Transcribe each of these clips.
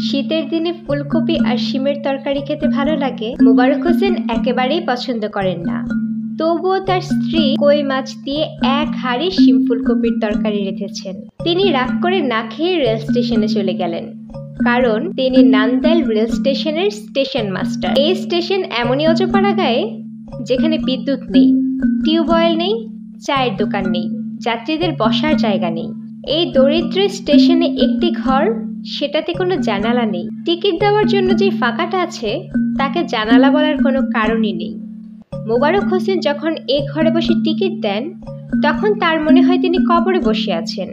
শীতের দিনে ফুলকপি আর শিমের তরকারি খেতে ভালো লাগে। মোবারক হোসেন একেবারেই পছন্দ করেন না, তবুও তার স্ত্রী কই মাছ দিয়ে এক হাঁড়ি শিম ফুলকপির তরকারি রেঁধেছেন। তিনি রাগ করে না খেয়ে রেল স্টেশনে চলে গেলেন, কারণ তিনি নান্দাইল রেল স্টেশনের স্টেশন মাস্টার। এই স্টেশন এমনই অজপাড়া গায়ে যেখানে বিদ্যুৎ নেই, টিউবওয়েল নেই, চায়ের দোকান নেই, যাত্রীদের বসার জায়গা নেই। এই দরিদ্র স্টেশনে একটি ঘর, সেটাতে কোনো জানালা নেই। টিকিট দেওয়ার জন্য যে ফাঁকাটা আছে তাকে জানালা বলার কোনো কারণই নেই। মোবারক হোসেন যখন এই ঘরে বসে টিকিট দেন, তখন তার মনে হয় তিনি কবরে বসে আছেন,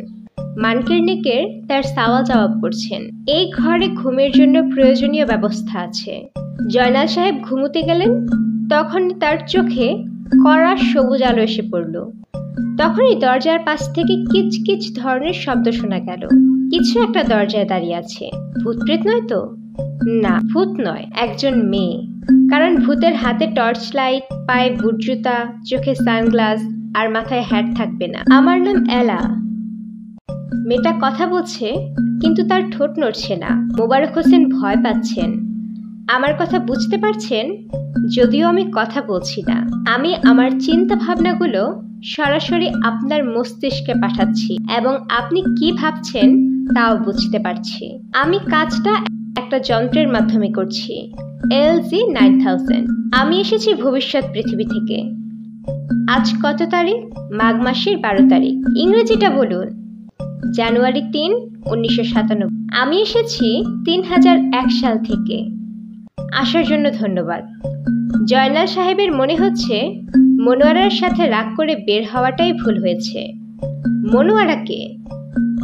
মানকির্নিকের তার সওয়াল জবাব করছেন। এই ঘরে ঘুমের জন্য প্রয়োজনীয় ব্যবস্থা আছে। জয়নাল সাহেব ঘুমুতে গেলেন, তখন তার চোখে কড়া সবুজ আলো এসে পড়ল। তখনই দরজার পাশ থেকে কিচকিচ ধরনের শব্দ শোনা গেল। কিছু একটা দরজায় দাঁড়িয়ে আছে। ভূতপ্রেত নয় তো? না, ভূত নয়, একজন মেয়ে। কারণ ভূতের হাতে টর্চ লাইট, পায়ে বুট জুতা, চোখে সানগ্লাস আর মাথায় হ্যাট থাকবে না। আমার নাম এলা। মেয়েটা কথা বলছে, কিন্তু তার ঠোঁট নড়ছে না। মোবারক হোসেন ভয় পাচ্ছেন। আমার কথা বুঝতে পারছেন? যদিও আমি কথা বলছি না, আমি আমার চিন্তা ভাবনাগুলো সরাসরি আপনার মস্তিষ্কে পাঠাচ্ছি এবং আপনি কি ভাবছেন তাও বুঝতে পারছি। আমি কাজটা একটা যন্ত্রের মাধ্যমে করছি, LG9000। আমি এসেছি ভবিষ্যৎ পৃথিবী থেকে। আজ কত তারিখ? মাঘ মাসের 12 তারিখ। ইংরেজিটা বলুন। জানুয়ারি 3, 1997। আমি এসেছি 3001 সাল থেকে। আসার জন্য ধন্যবাদ। জয়নাল সাহেবের মনে হচ্ছে মনোয়ারার সাথে রাগ করে বের হওয়াটাই ভুল হয়েছে। মনোয়ারাকে?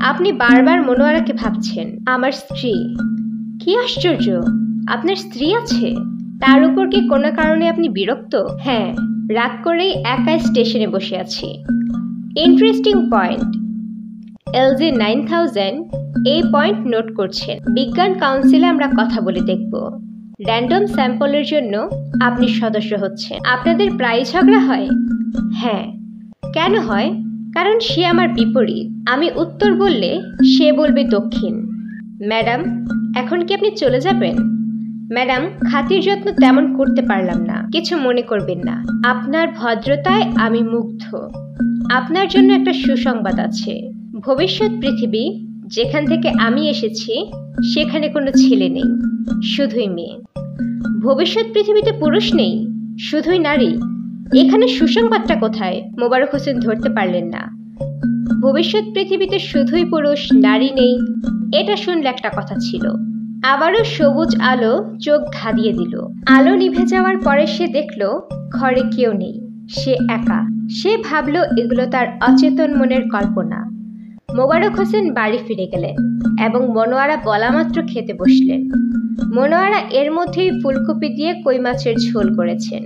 আপনি বারবার মনোয়ারাকে ভাবছেন। আমার স্ত্রী। কি আশ্চর্য, আপনার স্ত্রী আছে? তার উপর কি কোনো কারণে আপনি বিরক্ত? হ্যাঁ, রাগ করেই একাই স্টেশনে বসে আছি। Interesting point. LG9000 এই পয়েন্ট নোট করছেন। বিজ্ঞান কাউন্সিলে আমরা কথা বলে দেখব। র্যান্ডম স্যাম্পলের জন্য আপনি সদস্য হচ্ছেন। আপনাদের প্রায় ঝগড়া হয়? হ্যাঁ। কেন হয়? কারণ সে আমার বিপরীত। আমি উত্তর বললে সে বলবে দক্ষিণ। ম্যাডাম, এখন কি আপনি চলে যাবেন? ম্যাডাম, খাতির যত্ন তেমন করতে পারলাম না, কিছু মনে করবেন না। আপনার ভদ্রতায় আমি মুগ্ধ। আপনার জন্য একটা সুসংবাদ আছে। ভবিষ্যৎ পৃথিবী, যেখান থেকে আমি এসেছি, সেখানে কোনো ছেলে নেই, শুধুই মেয়ে। ভবিষ্যৎ পৃথিবীতে পুরুষ নেই, শুধুই নারী। এখানে সুসংবাদটা কোথায়? মোবারক হোসেন ধরতে পারলেন না। ভবিষ্যৎ পৃথিবীতে শুধুই পুরুষ, নারী নেই, এটা শুনলে একটা কথা ছিল। আবারও সবুজ আলো চোখ ধাঁধিয়ে দিল। আলো নিভে যাওয়ার পরে সে দেখল ঘরে কেউ নেই, সে একা। সে ভাবল এগুলো তার অচেতন মনের কল্পনা। মোবারক হোসেন বাড়ি ফিরে গেলেন এবং মনোয়ারা বলা মাত্র খেতে বসলেন। মনোয়ারা এর মধ্যেই ফুলকপি দিয়ে কই মাছের ঝোল করেছেন।